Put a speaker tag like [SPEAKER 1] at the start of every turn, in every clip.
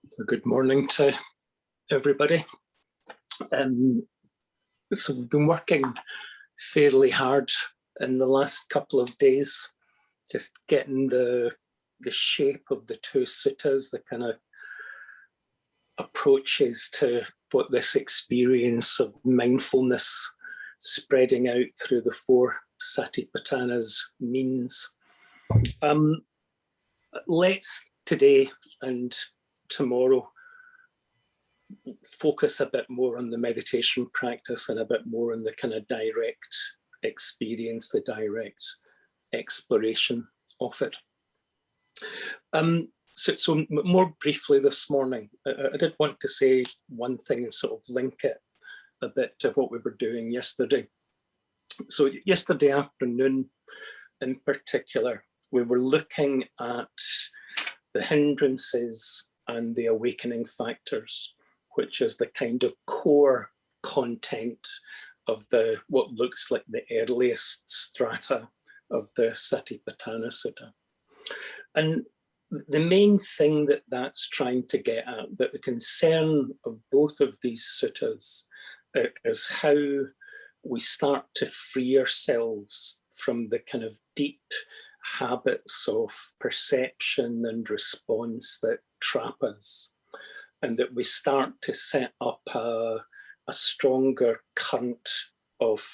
[SPEAKER 1] So good morning to everybody. So we've been working fairly hard in the last couple of days, just getting the shape of the two suttas, the kind of approaches to what this experience of mindfulness spreading out through the four satipatthanas means. Let's today and tomorrow focus a bit more on the meditation practice and a bit more on the kind of direct experience, the direct exploration of it. So more briefly this morning, I did want to say one thing and sort of link it a bit to what we were doing yesterday. So yesterday afternoon in particular, we were looking at the hindrances and the awakening factors, which is the kind of core content of what looks like the earliest strata of the Satipatthana Sutta. And the main thing that that's trying to get at, that the concern of both of these suttas is how we start to free ourselves from the kind of deep habits of perception and response that trap us, and that we start to set up a stronger current of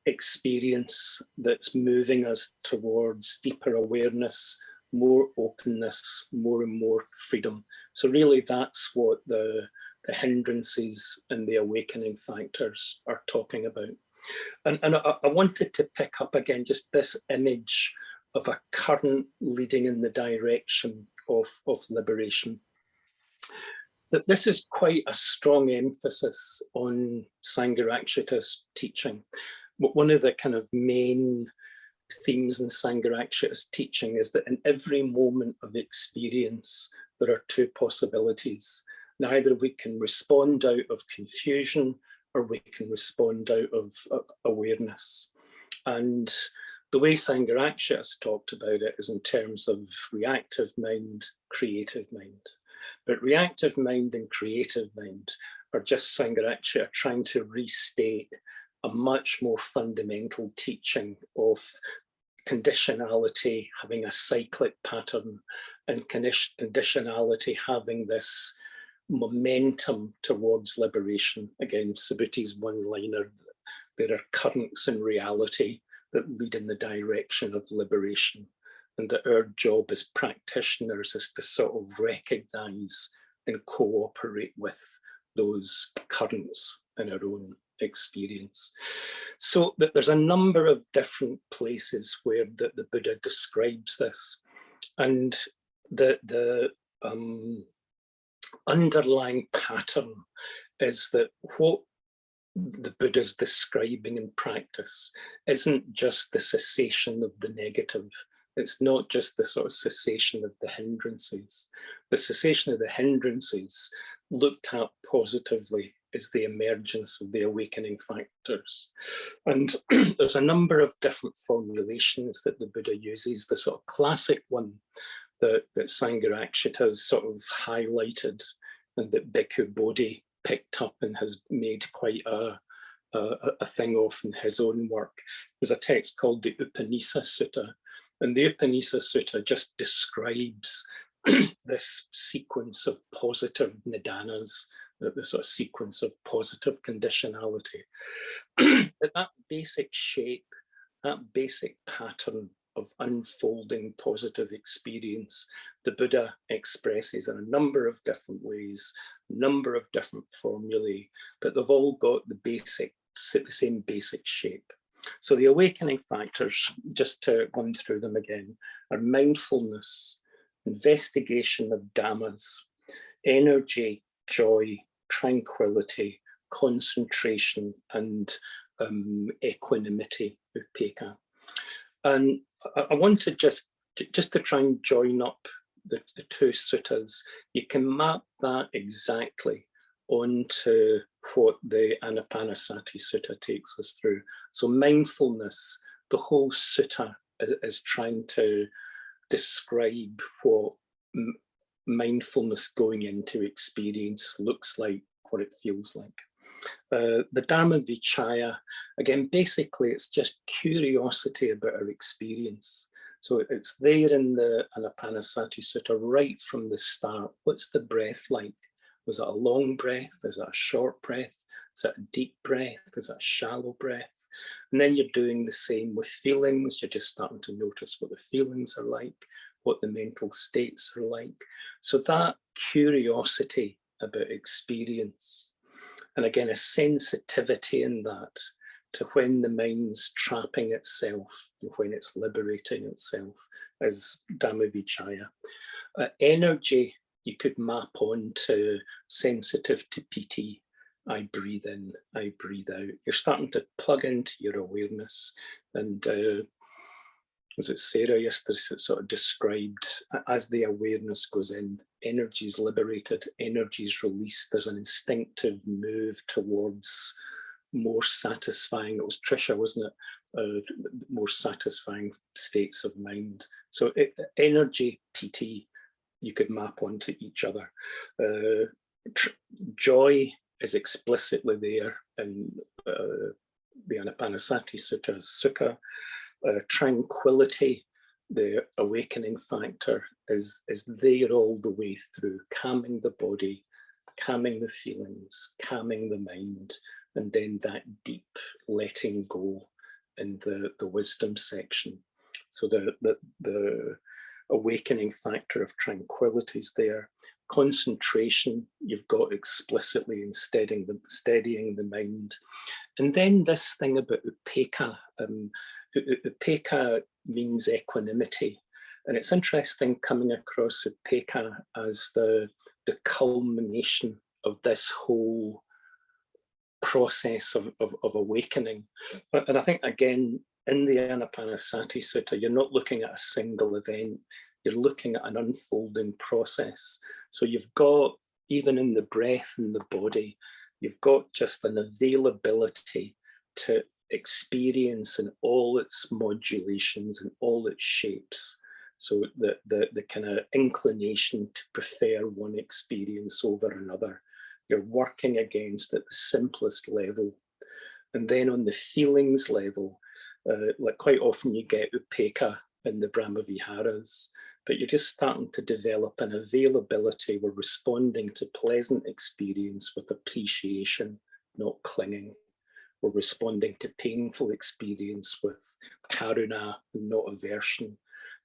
[SPEAKER 1] experience that's moving us towards deeper awareness, more openness, more and more freedom. So really that's what the hindrances and the awakening factors are talking about. And I wanted to pick up again just this image of a current leading in the direction of liberation. That this is quite a strong emphasis on Sangharakshita's teaching. But one of the kind of main themes in Sangharakshita's teaching is that in every moment of experience, there are two possibilities. Neither we can respond out of confusion or we can respond out of awareness. And the way Sangharakshita's talked about it is in terms of reactive mind, creative mind. But reactive mind and creative mind are just Sangharakshita trying to restate a much more fundamental teaching of conditionality having a cyclic pattern, and conditionality having this momentum towards liberation. Again, Subhuti's one-liner, there are currents in reality that lead in the direction of liberation. And that our job as practitioners is to sort of recognize and cooperate with those currents in our own experience. So that there's a number of different places where the Buddha describes this. And the underlying pattern is that what the Buddha's describing in practice isn't just the cessation of the negative. It's not just the sort of cessation of the hindrances. The cessation of the hindrances, looked at positively, is the emergence of the awakening factors. And there's a number of different formulations that the Buddha uses. The sort of classic one that Sangharakshita's sort of highlighted and that Bhikkhu Bodhi picked up and has made quite a thing of in his own work, is a text called the Upanisa Sutta. And the Upanisa Sutta just describes this sequence of positive nidanas, the sort of sequence of positive conditionality. That basic shape, that basic pattern of unfolding positive experience, the Buddha expresses in a number of different ways, number of different formulae, but they've all got the same basic shape. So the awakening factors, just to run through them again, are mindfulness, investigation of dhammas, energy, joy, tranquility, concentration, and equanimity, upekkha. And I want to just to try and join up the two suttas. You can map that exactly onto what the Anapanasati Sutta takes us through. So mindfulness, the whole sutta is trying to describe what mindfulness going into experience looks like, what it feels like. The Dharma Vichaya, again, basically it's just curiosity about our experience. So it's there in the Anapanasati Sutta right from the start. What's the breath like? Was it a long breath? Is it a short breath? Is it a deep breath? Is it a shallow breath? And then you're doing the same with feelings. You're just starting to notice what the feelings are like, what the mental states are like. So that curiosity about experience, and again, a sensitivity in that to when the mind's trapping itself and when it's liberating itself, is Dhammavichaya. Energy, you could map on to sensitive to piti. I breathe in, I breathe out. You're starting to plug into your awareness. And was it Sarah yesterday that sort of described, as the awareness goes in, energy is liberated, energy is released. There's an instinctive move towards more satisfying, it was Trisha, wasn't it? More satisfying states of mind. So energy, PT, you could map onto each other. Joy is explicitly there in the Anapanasati Sutta. Tranquility, the awakening factor, is there all the way through, calming the body, calming the feelings, calming the mind, and then that deep letting go in the wisdom section. So the awakening factor of tranquility is there. Concentration, you've got explicitly in steadying the mind. And then this thing about upekkha. Upekkha means equanimity. And it's interesting coming across upekkha as the culmination of this whole process of awakening. And I think, again, in the Anapanasati Sutta, you're not looking at a single event, you're looking at an unfolding process. So you've got, even in the breath and the body, you've got just an availability to experience in all its modulations and all its shapes. So the kind of inclination to prefer one experience over another, you're working against at the simplest level. And then on the feelings level, like quite often you get upekkha in the Brahma Viharas, but you're just starting to develop an availability. We're responding to pleasant experience with appreciation, not clinging. We're responding to painful experience with karuna, not aversion.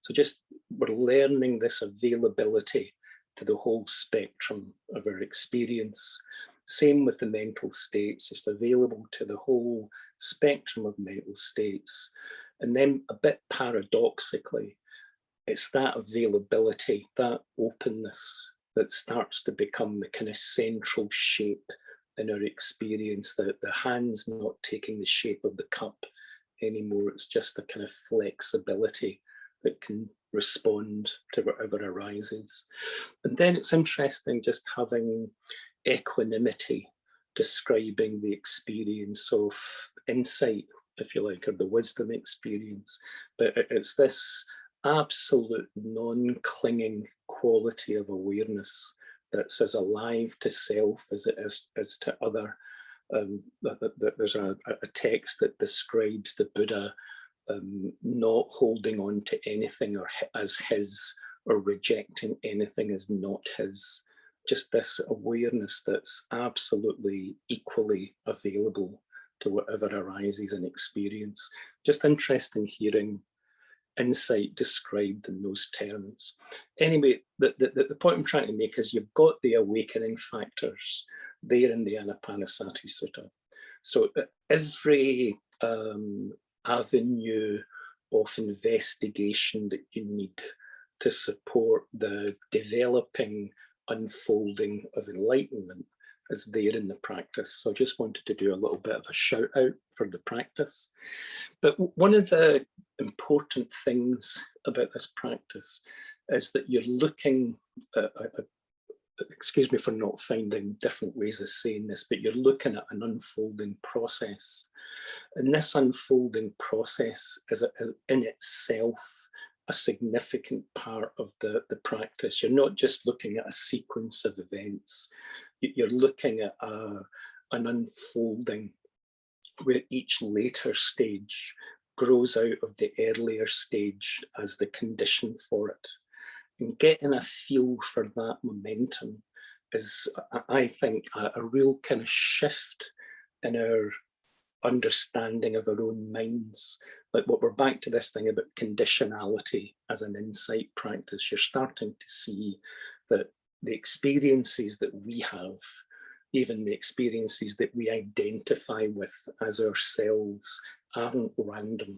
[SPEAKER 1] So just we're learning this availability to the whole spectrum of our experience. Same with the mental states, it's available to the whole spectrum of mental states. And then a bit paradoxically, it's that availability, that openness that starts to become the kind of central shape in our experience, that the hand's not taking the shape of the cup anymore. It's just a kind of flexibility that can respond to whatever arises. And then it's interesting just having equanimity describing the experience of insight, if you like, or the wisdom experience. But it's this absolute non-clinging quality of awareness that's as alive to self as it is to other. There's a text that describes the Buddha not holding on to anything or as his, or rejecting anything as not his. Just this awareness that's absolutely equally available to whatever arises in experience. Just interesting hearing insight described in those terms. Anyway, the point I'm trying to make is you've got the awakening factors there in the Anapanasati Sutta. So every avenue of investigation that you need to support the developing unfolding of enlightenment is there in the practice. So I just wanted to do a little bit of a shout out for the practice. But one of the important things about this practice is that you're looking at, excuse me for not finding different ways of saying this, but you're looking at an unfolding process. And this unfolding process is in itself a significant part of the practice. You're not just looking at a sequence of events, you're looking at an unfolding where each later stage grows out of the earlier stage as the condition for it. And getting a feel for that momentum is, I think, a real kind of shift in our understanding of our own minds. Like what we're back to this thing about conditionality as an insight practice. You're starting to see that the experiences that we have, even the experiences that we identify with as ourselves, aren't random,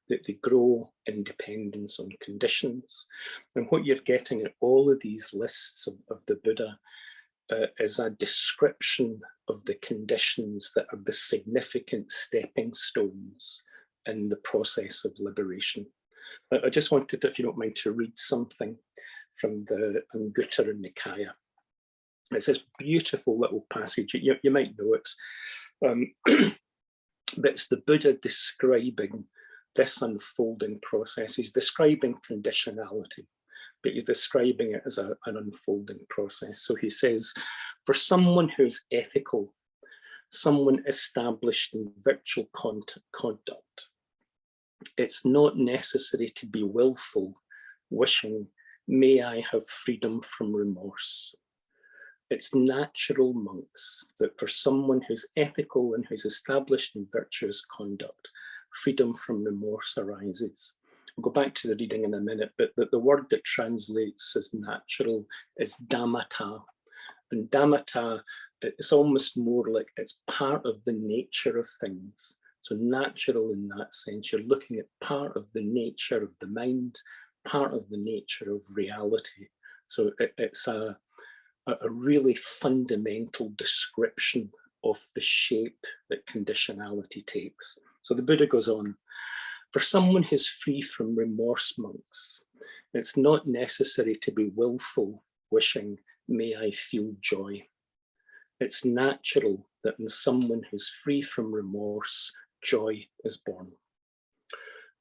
[SPEAKER 1] that they grow in dependence on conditions. And what you're getting at all of these lists of the Buddha is a description of the conditions that are the significant stepping stones in the process of liberation. I just wanted, if you don't mind, to read something from the Anguttara Nikaya. It's this beautiful little passage. You might know it, but it's the Buddha describing this unfolding process. He's describing conditionality, but he's describing it as an unfolding process. So he says, for someone who's ethical, someone established in virtual conduct, it's not necessary to be willful, wishing, may I have freedom from remorse. It's natural, monks, that for someone who's ethical and who's established in virtuous conduct, freedom from remorse arises. I'll go back to the reading in a minute, but the word that translates as natural is Dhammarati. And Dhammarati, it's almost more like it's part of the nature of things. So natural in that sense, you're looking at part of the nature of the mind, part of the nature of reality. So it's a really fundamental description of the shape that conditionality takes. So the Buddha goes on, for someone who's free from remorse, monks, it's not necessary to be willful, wishing, may I feel joy. It's natural that in someone who's free from remorse, joy is born.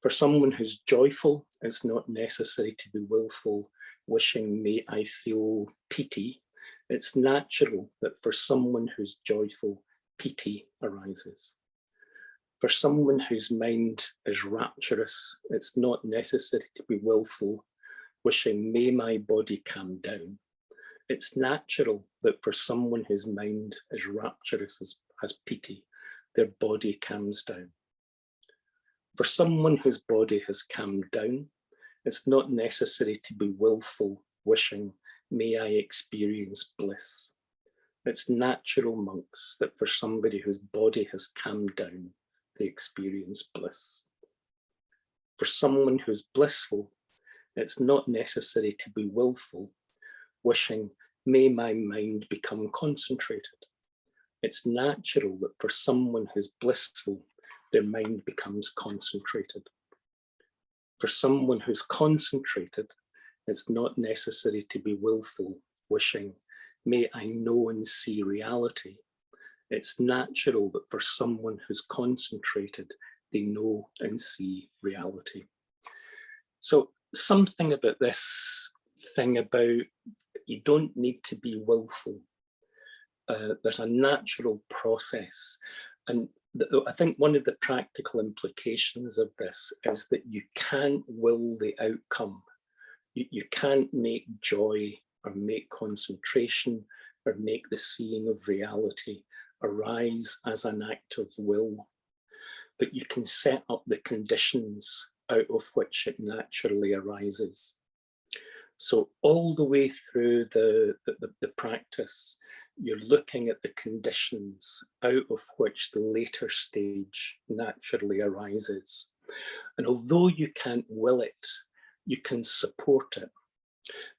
[SPEAKER 1] For someone who's joyful, it's not necessary to be willful, wishing, may I feel pity. It's natural that for someone who's joyful, pity arises. For someone whose mind is rapturous, it's not necessary to be willful, wishing, may my body calm down. It's natural that for someone whose mind is rapturous, has pity, their body calms down. For someone whose body has calmed down, it's not necessary to be willful, wishing, may I experience bliss. It's natural, monks, that for somebody whose body has calmed down, they experience bliss. For someone who's blissful, it's not necessary to be willful, wishing, may my mind become concentrated. It's natural that for someone who's blissful, their mind becomes concentrated. For someone who's concentrated, it's not necessary to be willful, wishing, may I know and see reality. It's natural that for someone who's concentrated, they know and see reality. So something about this thing about you don't need to be willful. There's a natural process. And I think one of the practical implications of this is that you can't will the outcome. You can't make joy or make concentration or make the seeing of reality arise as an act of will, but you can set up the conditions out of which it naturally arises. So all the way through the practice, you're looking at the conditions out of which the later stage naturally arises. And although you can't will it, you can support it.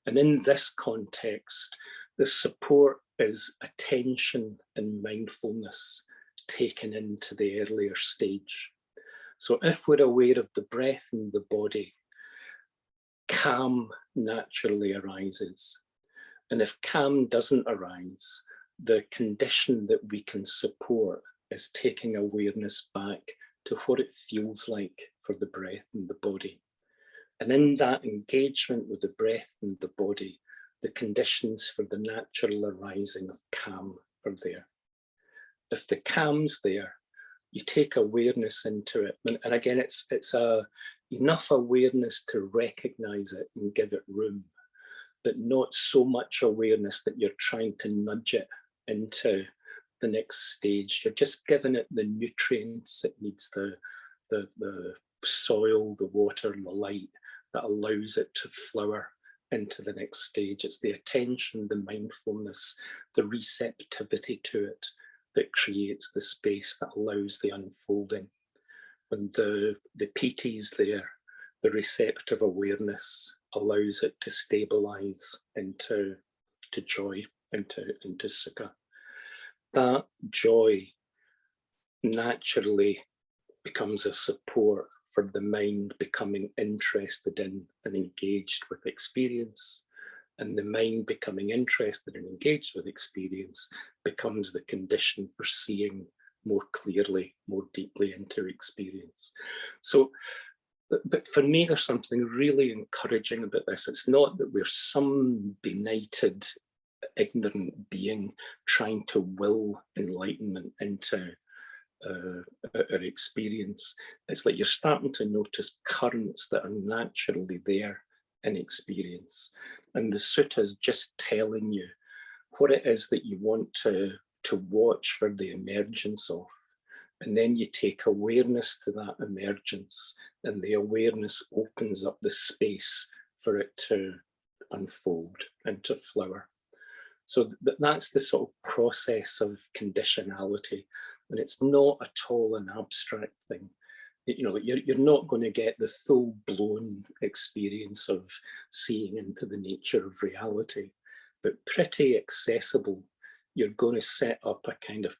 [SPEAKER 1] And in this context, the support is attention and mindfulness taken into the earlier stage. So if we're aware of the breath in the body, calm naturally arises. And if calm doesn't arise, the condition that we can support is taking awareness back to what it feels like for the breath in the body. And in that engagement with the breath and the body, the conditions for the natural arising of calm are there. If the calm's there, you take awareness into it. And again, it's enough awareness to recognize it and give it room, but not so much awareness that you're trying to nudge it into the next stage. You're just giving it the nutrients it needs, the soil, the water, and the light that allows it to flower into the next stage. It's the attention, the mindfulness, the receptivity to it that creates the space that allows the unfolding. When the piti's there, the receptive awareness allows it to stabilize into joy, into sukha. That joy naturally becomes a support for the mind becoming interested in and engaged with experience. And the mind becoming interested and engaged with experience becomes the condition for seeing more clearly, more deeply into experience. So, but for me, there's something really encouraging about this. It's not that we're some benighted, ignorant being trying to will enlightenment into our experience. It's like you're starting to notice currents that are naturally there in experience. And the sutta is just telling you what it is that you want to watch for the emergence of. And then you take awareness to that emergence, and the awareness opens up the space for it to unfold and to flower. So that's the sort of process of conditionality. And it's not at all an abstract thing. You know, you're not going to get the full-blown experience of seeing into the nature of reality, but pretty accessible. You're going to set up a kind of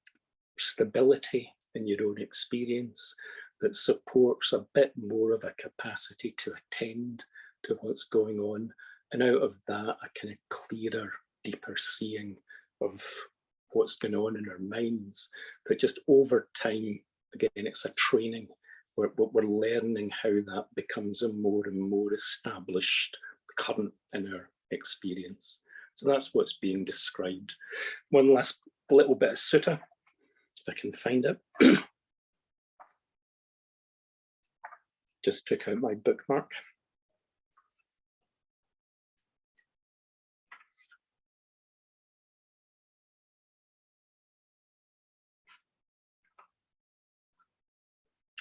[SPEAKER 1] stability in your own experience that supports a bit more of a capacity to attend to what's going on. And out of that, a kind of clearer, deeper seeing of what's going on in our minds. But just over time, again, it's a training. We're learning how that becomes a more and more established current in our experience. So that's what's being described. One last little bit of sutta, if I can find it. Just took out my bookmark.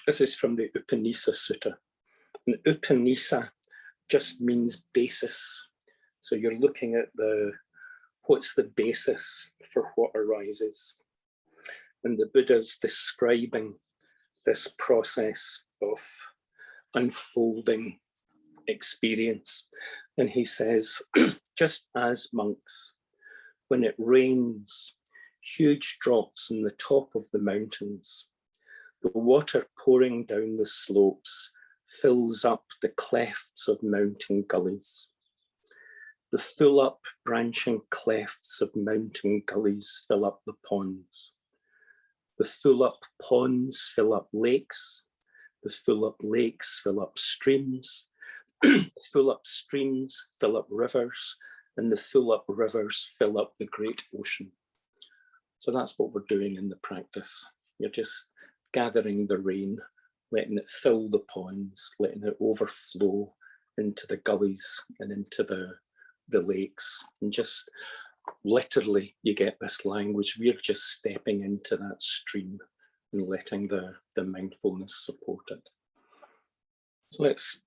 [SPEAKER 1] This is from the Upanisa Sutta. And Upanisa just means basis. So you're looking at what's the basis for what arises. And the Buddha's describing this process of unfolding experience. And he says, just as monks, when it rains, huge drops on the top of the mountains, the water pouring down the slopes fills up the clefts of mountain gullies. The full up branching clefts of mountain gullies fill up the ponds. The full up ponds fill up lakes. The full up lakes fill up streams. Full up streams fill up rivers. And the full up rivers fill up the great ocean. So that's what we're doing in the practice. You're just gathering the rain, letting it fill the ponds, letting it overflow into the gullies and into the lakes. And just literally, you get this language. We're just stepping into that stream and letting the mindfulness support it. So let's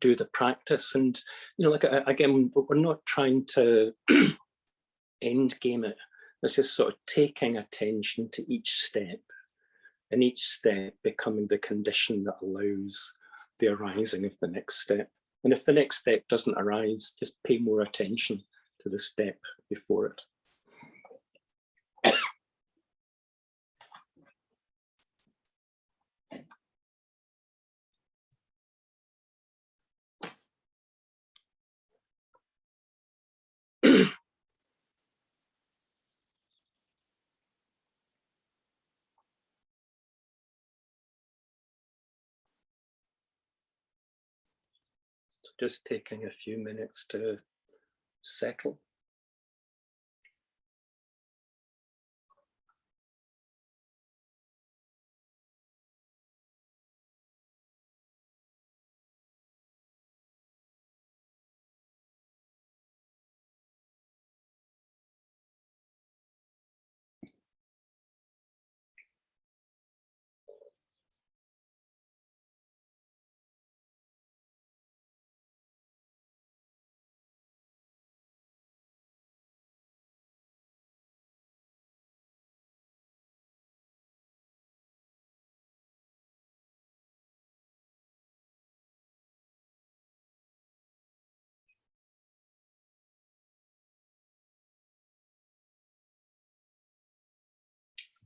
[SPEAKER 1] do the practice. And, you know, like again, we're not trying to end game it. This is sort of taking attention to each step, and each step becoming the condition that allows the arising of the next step. And if the next step doesn't arise, just pay more attention to the step before it. Just taking a few minutes to settle.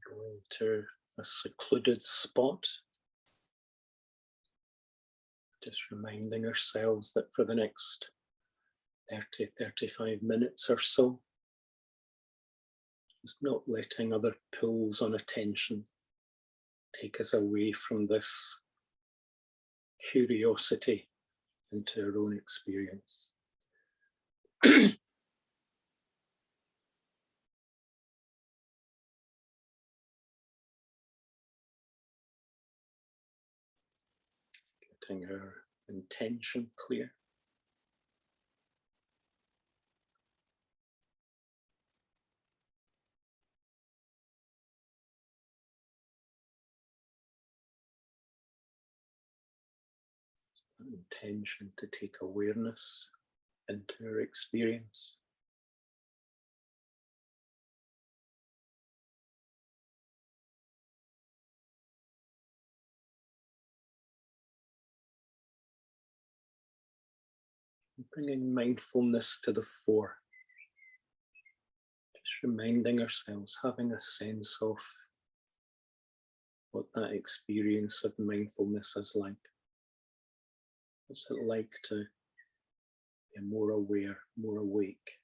[SPEAKER 1] Going to a secluded spot. Just reminding ourselves that for the next 30-35 minutes or so, just not letting other pulls on attention take us away from this curiosity into our own experience. Getting our intention clear. Intention to take awareness into our experience. Bringing mindfulness to the fore. Just reminding ourselves, having a sense of what that experience of mindfulness is like. What's it like to be more aware, more awake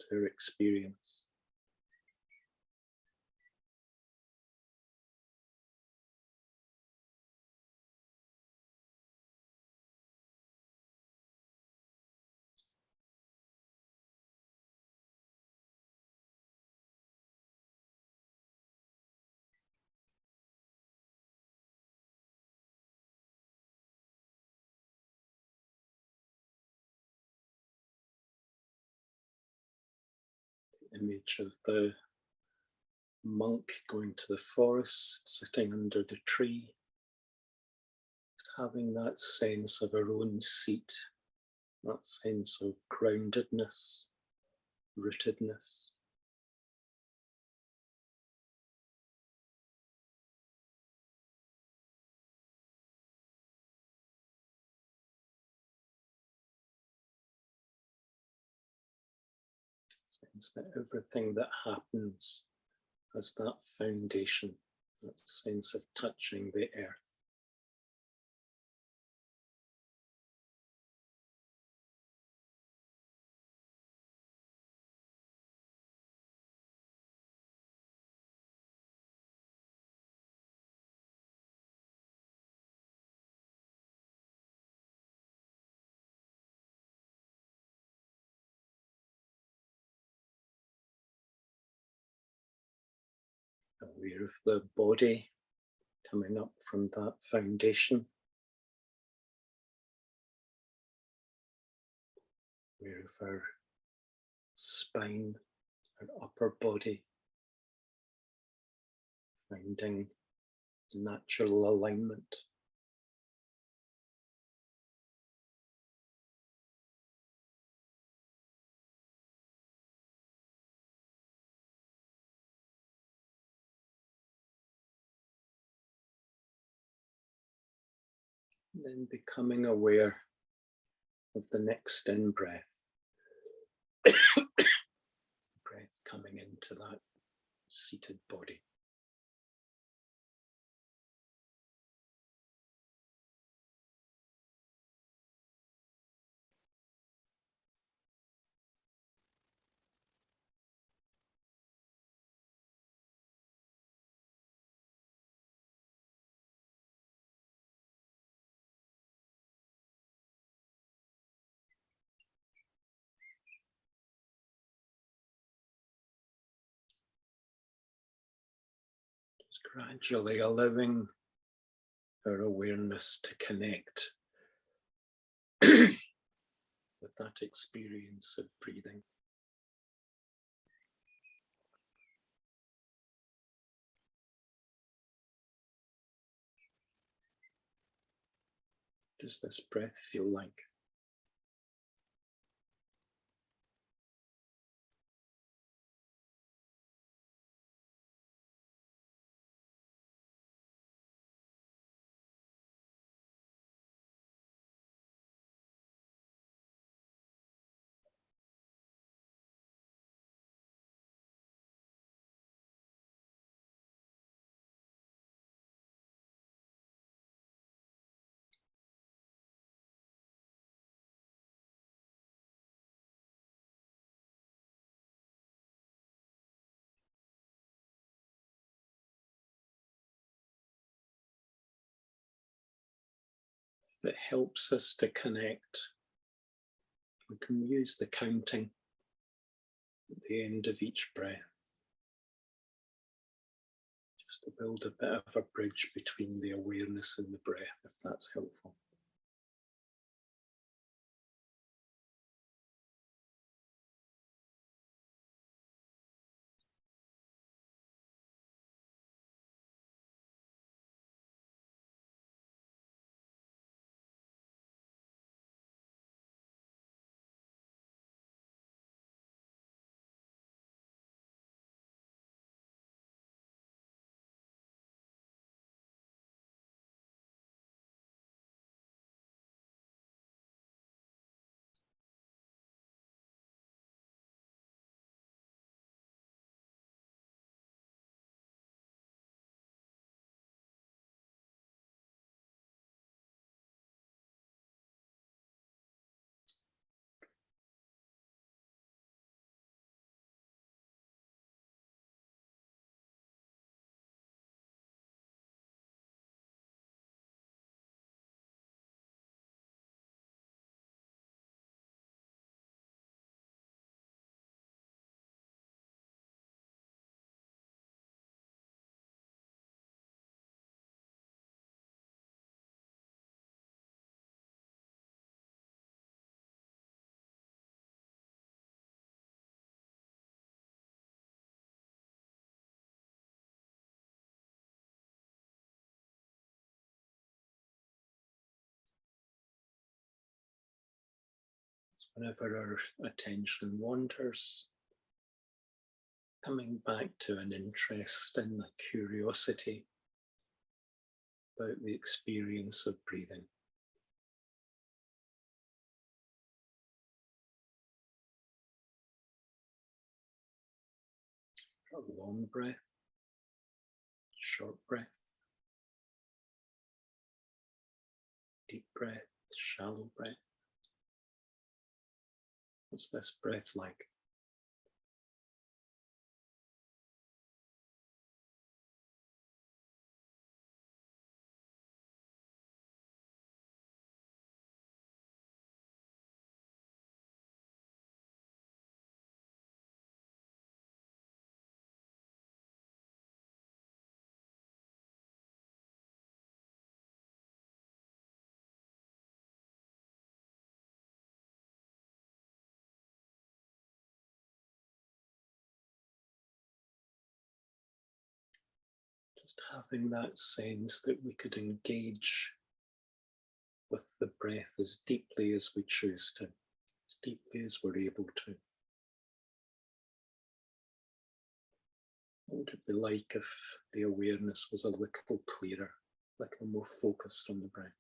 [SPEAKER 1] to our experience? Image of the monk going to the forest, sitting under the tree, just having that sense of our own seat, that sense of groundedness, rootedness. Sense that everything that happens has that foundation, that sense of touching the earth. Aware of the body coming up from that foundation. Aware of our spine, our upper body, finding natural alignment. Then becoming aware of the next in-breath. Breath coming into that seated body. Just gradually allowing our awareness to connect with that experience of breathing. What does this breath feel like? That helps us to connect. We can use the counting at the end of each breath, just to build a bit of a bridge between the awareness and the breath, if that's helpful. Whenever our attention wanders, coming back to an interest and a curiosity about the experience of breathing. A long breath, short breath, deep breath, shallow breath. What's this breath like? Just having that sense that we could engage with the breath as deeply as we choose to, as deeply as we're able to. What would it be like if the awareness was a little clearer, a little more focused on the breath?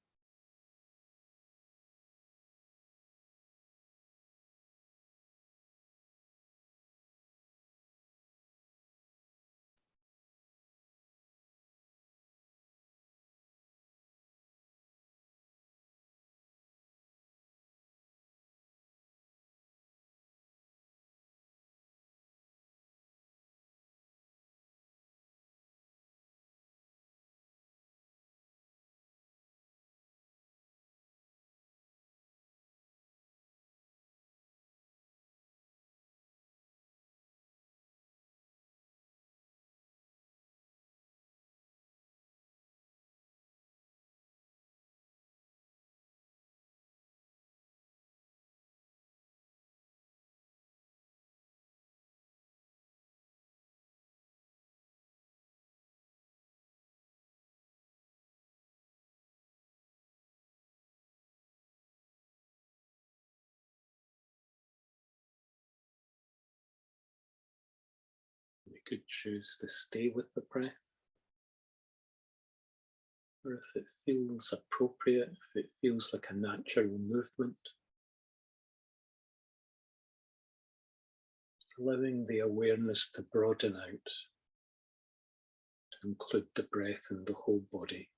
[SPEAKER 1] could choose to stay with the breath, or if it feels appropriate, if it feels like a natural movement, allowing the awareness to broaden out, to include the breath and the whole body.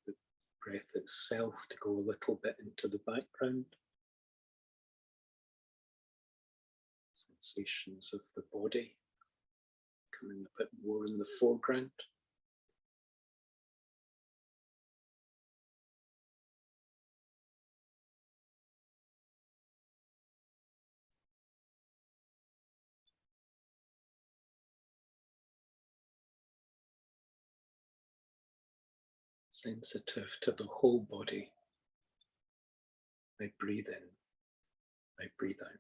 [SPEAKER 1] The breath itself to go a little bit into the background. Sensations of the body coming a bit more in the foreground. Sensitive to the whole body. I breathe in, I breathe out.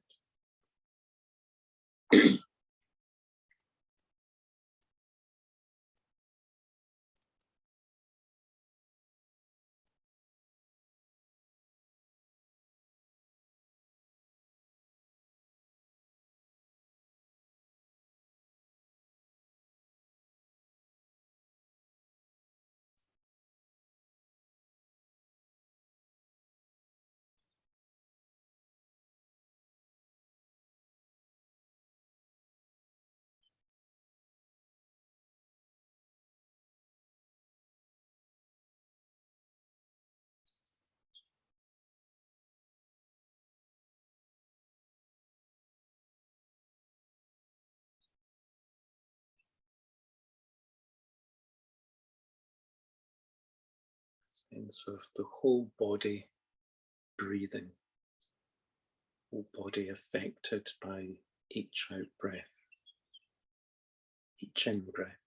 [SPEAKER 1] Sense of the whole body breathing, whole body affected by each out breath, each in breath.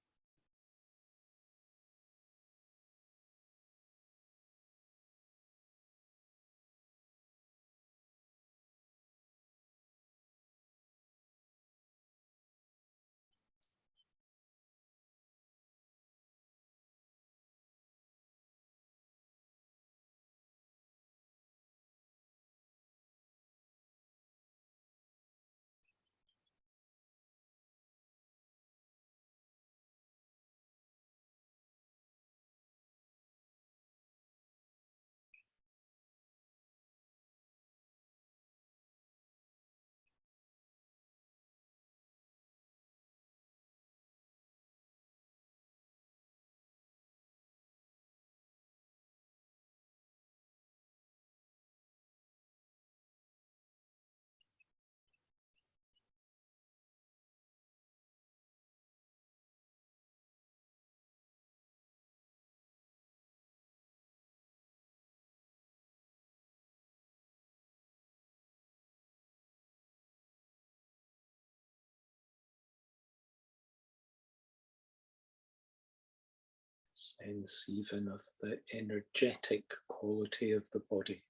[SPEAKER 1] Sense even of the energetic quality of the body,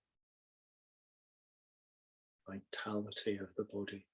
[SPEAKER 1] vitality of the body.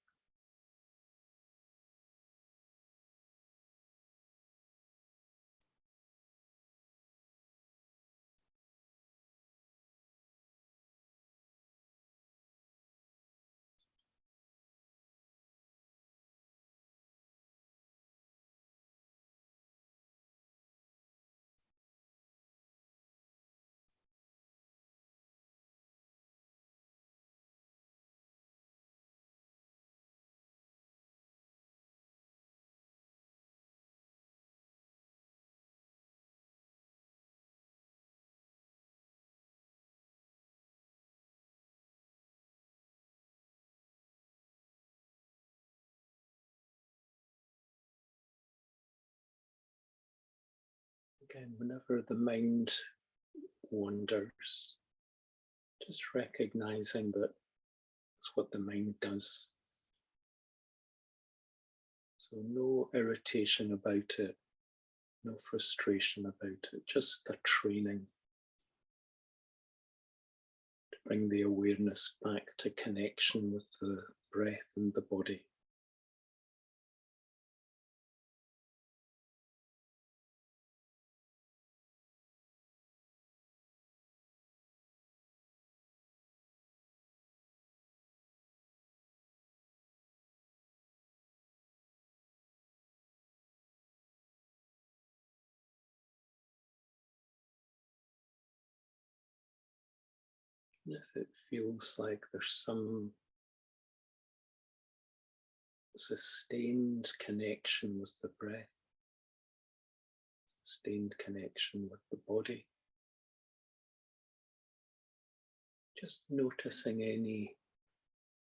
[SPEAKER 1] Again, whenever the mind wanders, just recognizing that it's what the mind does. So no irritation about it, no frustration about it, just a training to bring the awareness back to connection with the breath and the body. And if it feels like there's some sustained connection with the breath, sustained connection with the body, just noticing any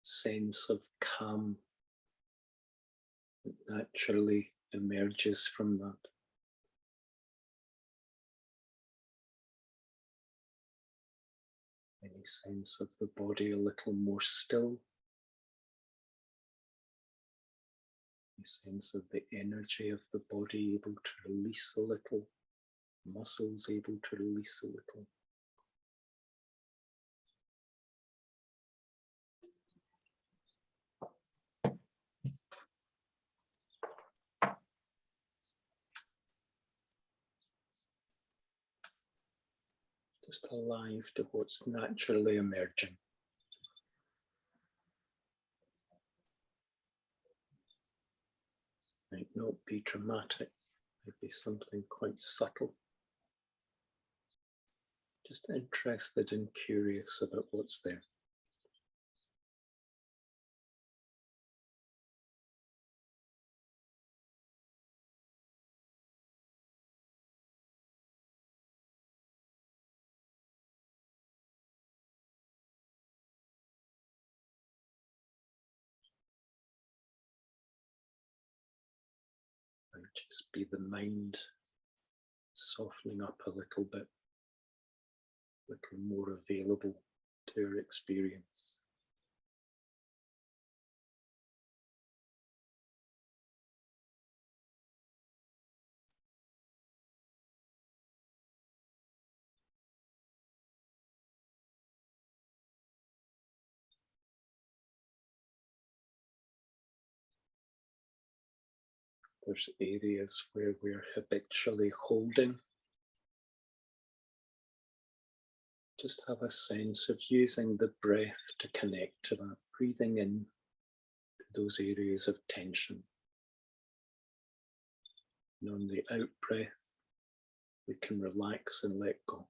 [SPEAKER 1] sense of calm that naturally emerges from that. Any sense of the body a little more still. Any sense of the energy of the body able to release a little, muscles able to release a little. Just alive to what's naturally emerging. Might not be dramatic, might be something quite subtle. Just interested and curious about what's there. Might just be the mind softening up a little bit, a little more available to your experience. There's areas where we're habitually holding. Just have a sense of using the breath to connect to that, breathing in to those areas of tension. And on the out breath, we can relax and let go.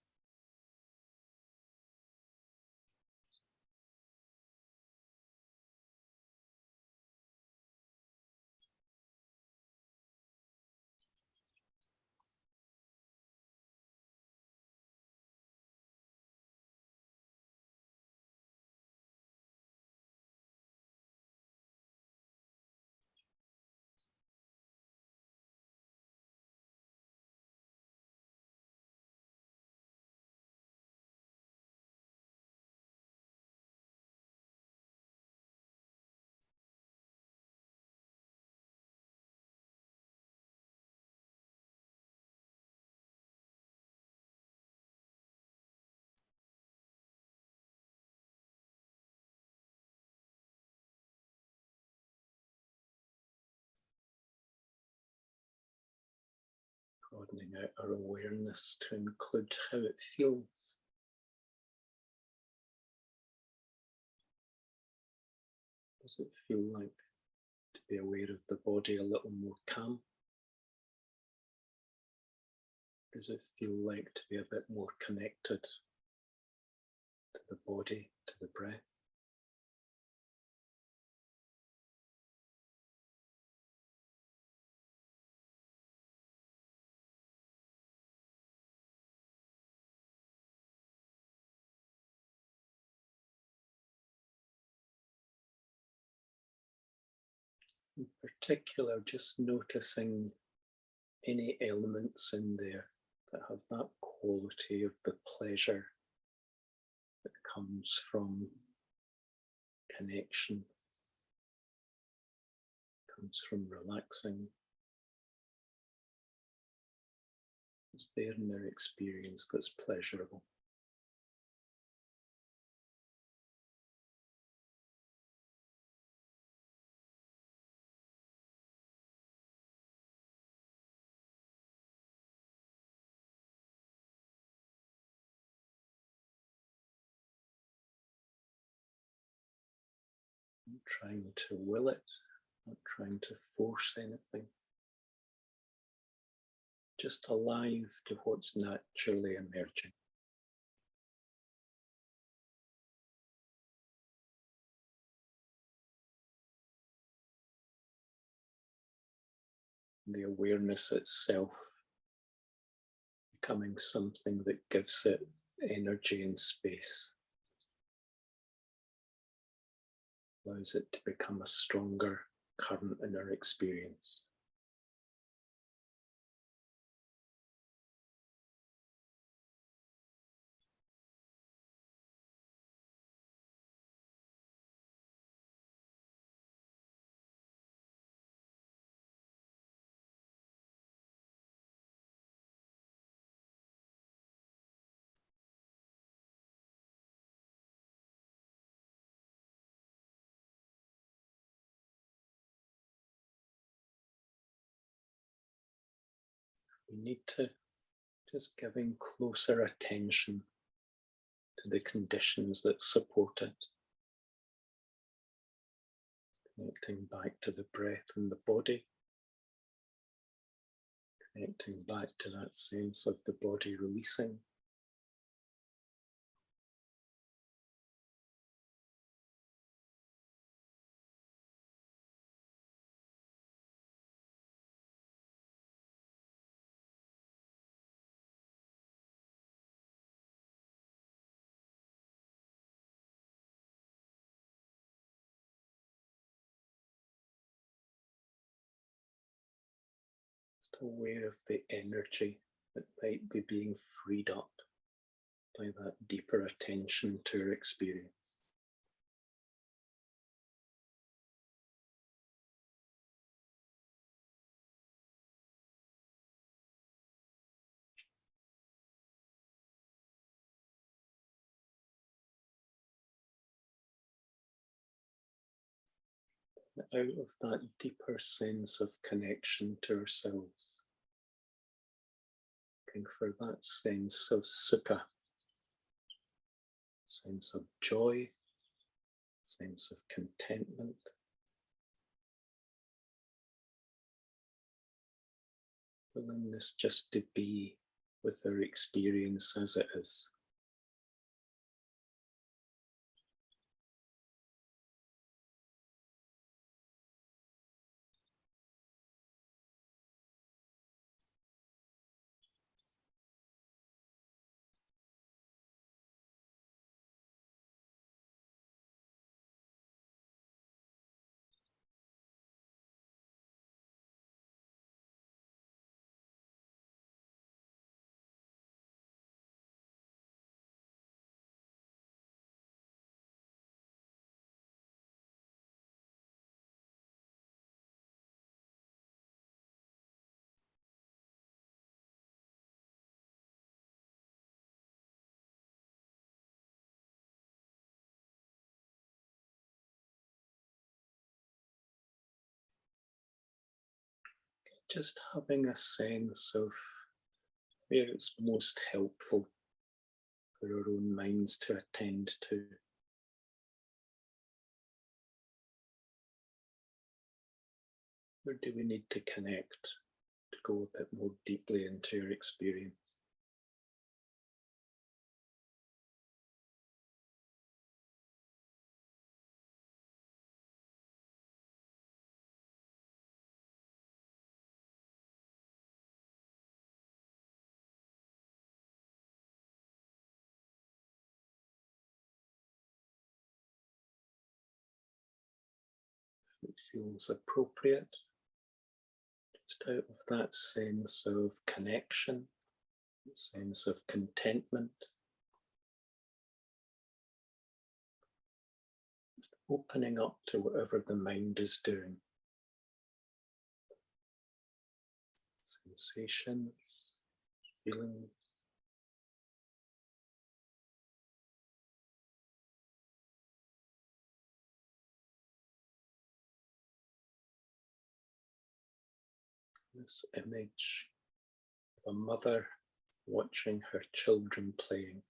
[SPEAKER 1] Broadening out our awareness to include how it feels. Does it feel like to be aware of the body a little more calm? Does it feel like to be a bit more connected to the body, to the breath? In particular, just noticing any elements in there that have that quality of the pleasure that comes from connection, comes from relaxing. It's there in their experience that's pleasurable. Not trying to will it, not trying to force anything. Just alive to what's naturally emerging. the awareness itself becoming something that gives it energy and space, allows it to become a stronger current in our experience. We need to just giving closer attention to the conditions that support it. Connecting back to the breath and the body. Connecting back to that sense of the body releasing. Aware of the energy that might be being freed up by that deeper attention to our experience. Out of that deeper sense of connection to ourselves, looking for that sense of sukha, sense of joy, sense of contentment. Willingness just to be with our experience as it is. Just having a sense of where it's most helpful for our own minds to attend to. Where do we need to connect to go a bit more deeply into our experience? If it feels appropriate, just out of that sense of connection, sense of contentment, just opening up to whatever the mind is doing. Sensations, feelings. This image of a mother watching her children playing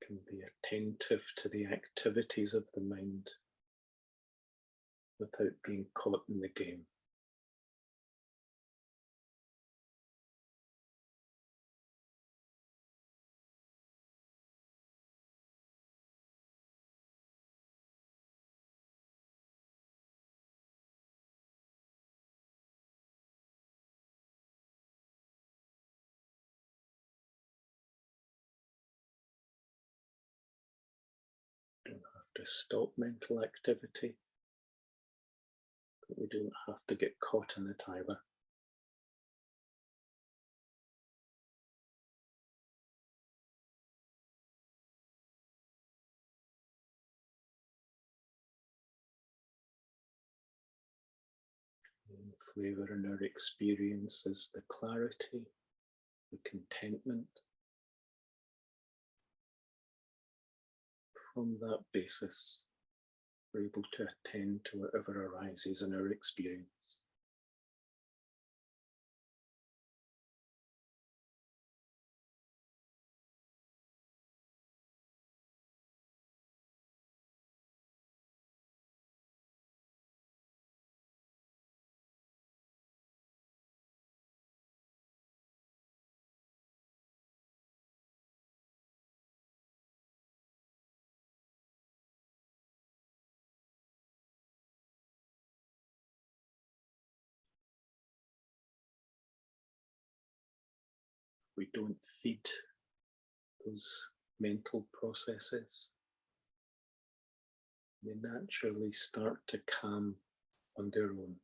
[SPEAKER 1] can be attentive to the activities of the mind without being caught in the game. to stop mental activity, but we don't have to get caught in it either. And the flavour in our experience is the clarity, the contentment. From that basis, we're able to attend to whatever arises in our experience. We don't feed those mental processes. They naturally start to calm on their own.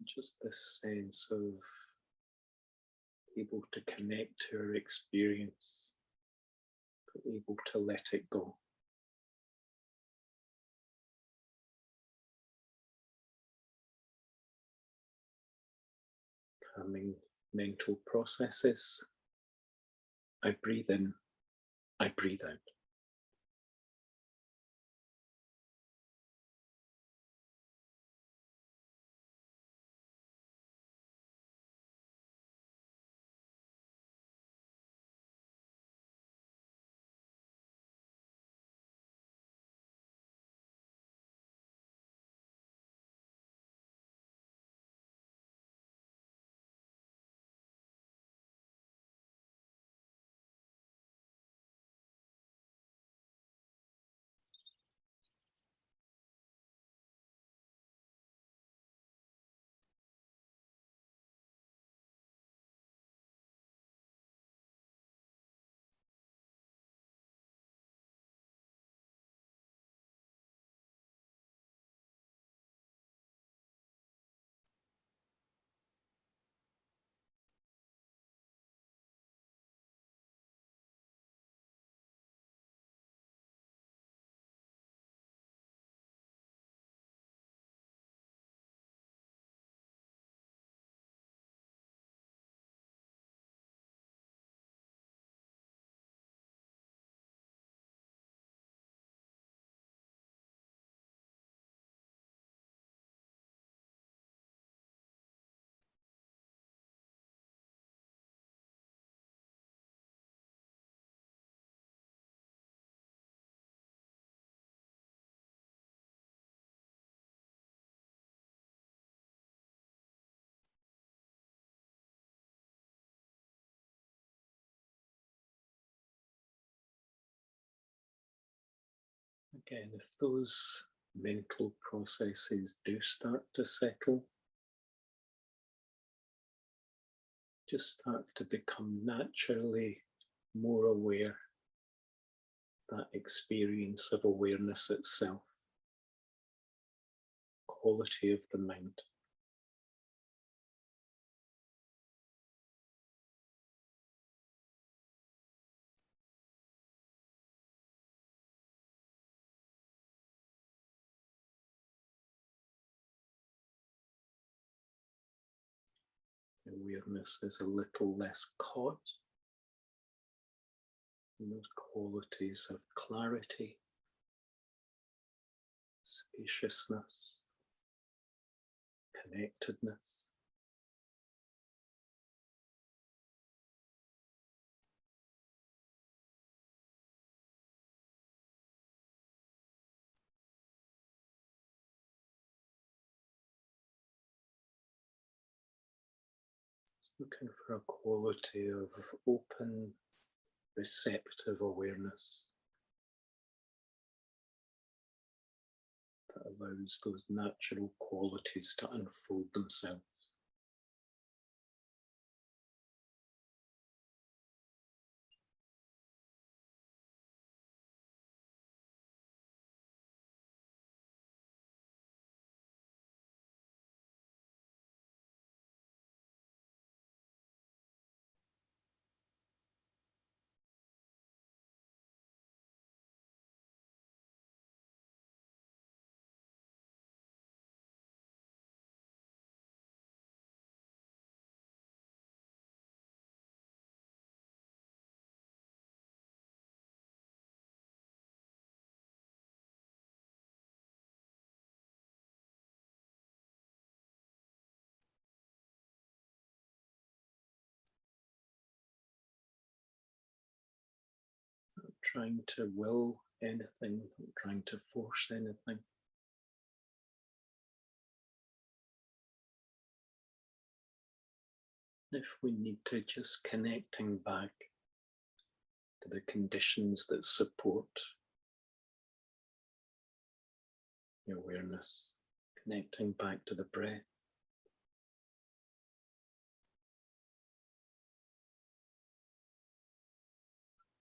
[SPEAKER 1] Just this sense of able to connect to our experience, but able to let it go. Calming mental processes. I breathe in, I breathe out. Again, if those mental processes do start to settle, just start to become naturally more aware of that experience of awareness itself, quality of the mind. Awareness is a little less caught in those qualities of clarity, spaciousness, connectedness. Looking for a quality of open, receptive awareness that allows those natural qualities to unfold themselves. Not trying to will anything, not trying to force anything. If we need to, just connecting back to the conditions that support your awareness, connecting back to the breath.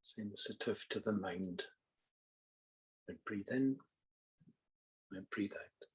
[SPEAKER 1] Sensitive to the mind. I breathe in, I breathe out.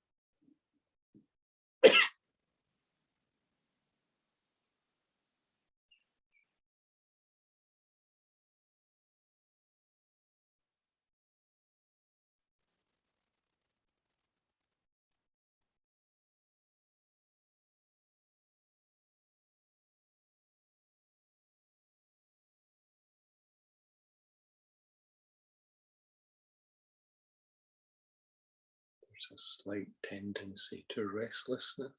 [SPEAKER 1] There's a slight tendency to restlessness.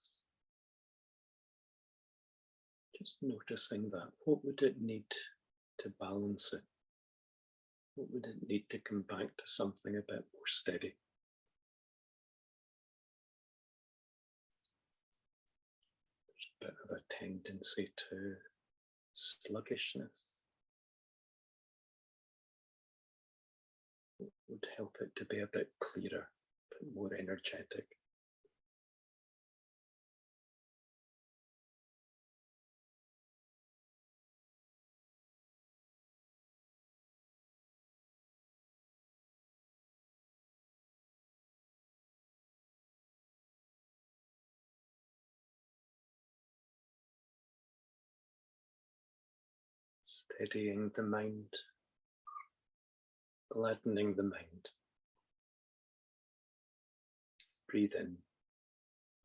[SPEAKER 1] Just noticing that. What would it need to balance it? What would it need to come back to something a bit more steady? There's a bit of a tendency to sluggishness. What would help it to be a bit clearer, a bit more energetic? Steadying the mind, gladdening the mind. Breathe in,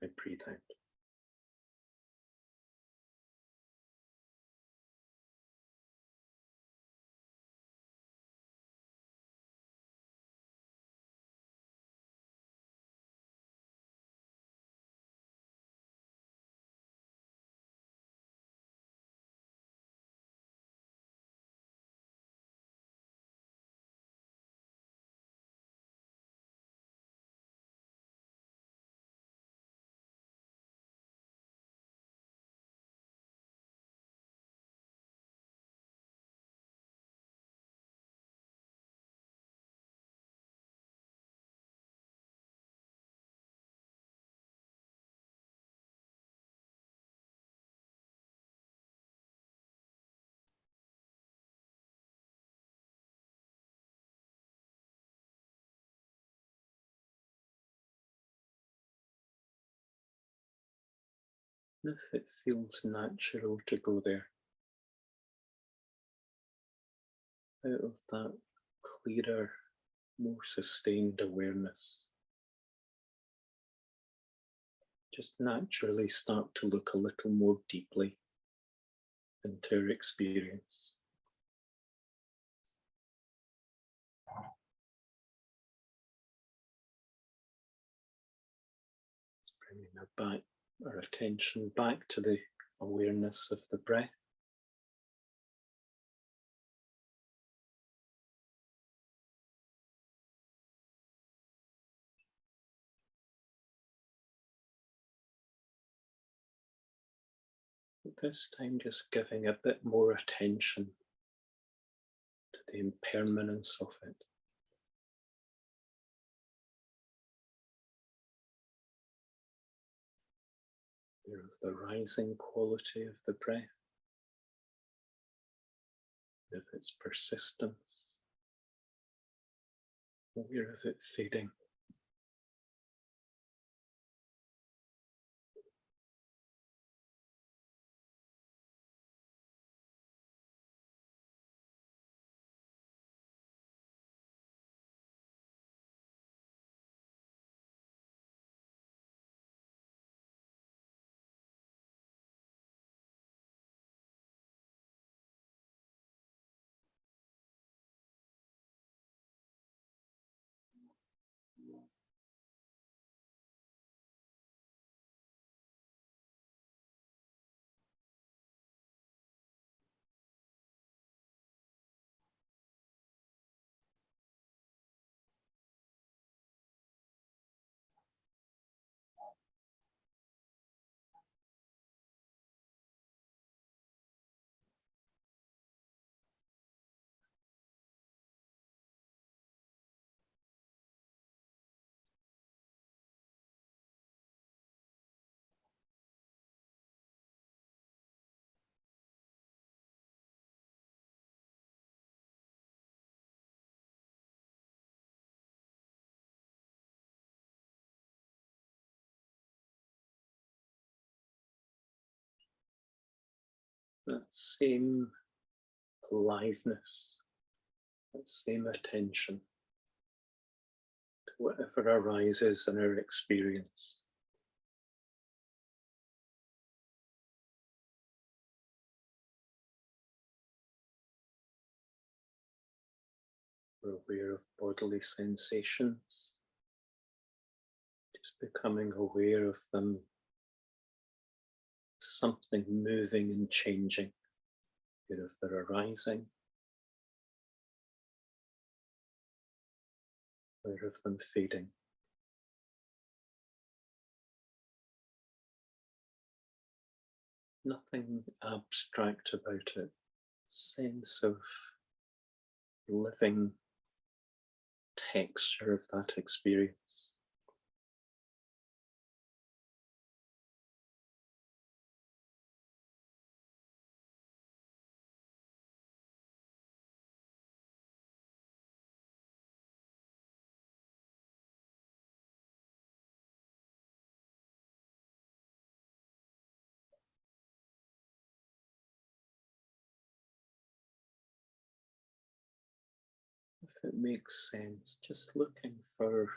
[SPEAKER 1] I breathe out. If it feels natural to go there, out of that clearer, more sustained awareness, just naturally start to look a little more deeply into our experience. Bringing our attention back to the awareness of the breath. This time just giving a bit more attention to the impermanence of it. the rising quality of the breath, of its persistence, aware of it fading. That same aliveness, that same attention to whatever arises in our experience. We're aware of bodily sensations, just becoming aware of them, something moving and changing, aware of their arising, aware of them fading. Nothing abstract about it, sense of living texture of that experience. If it makes sense, just looking for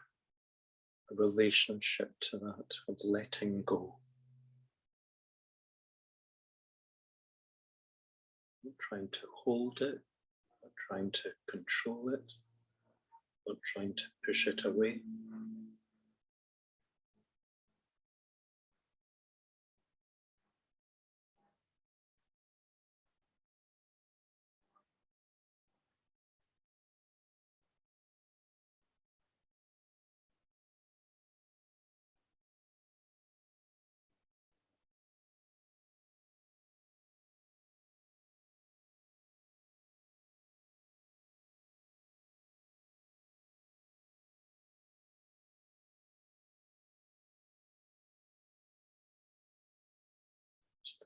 [SPEAKER 1] a relationship to that of letting go. Not trying to hold it, not trying to control it, not trying to push it away.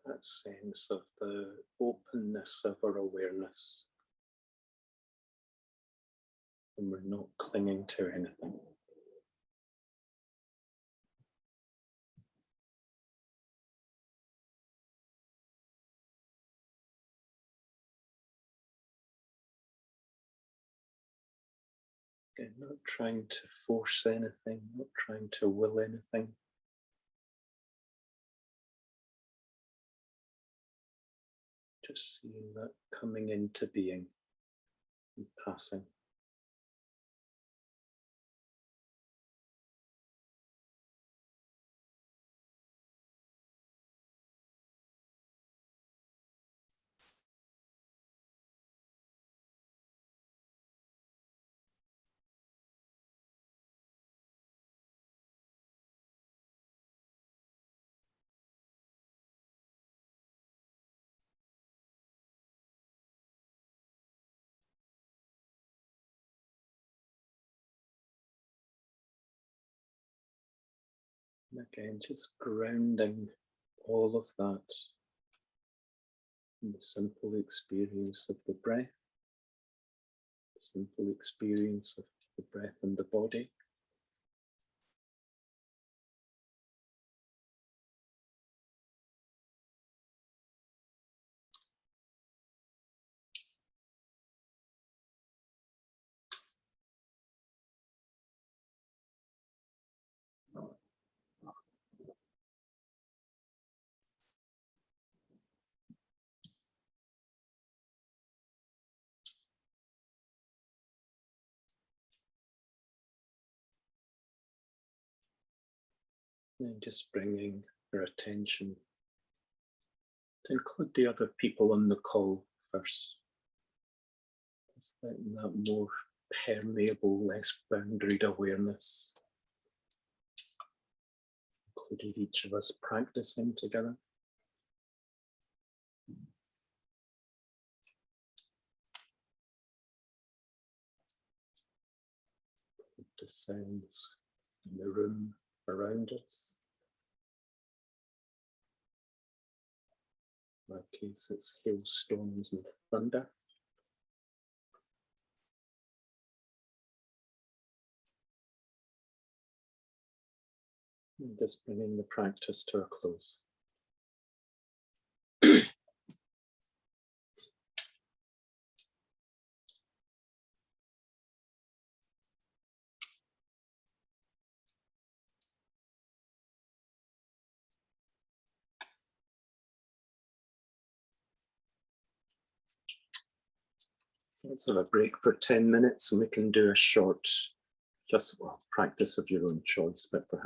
[SPEAKER 1] That sense of the openness of our awareness, and we're not clinging to anything. Again, not trying to force anything, not trying to will anything. Just seeing that coming into being and passing. And again, just grounding all of that in the simple experience of the breath, the simple experience of the breath in the body. And just bringing your attention to include the other people on the call first. Just letting that more permeable, less boundaried awareness, including each of us practicing together. The sounds in the room around us. In our case, it's hailstones and thunder. And just bringing the practice to a close. So let's have a break for 10 minutes and we can do a short, just practice of your own choice, but perhaps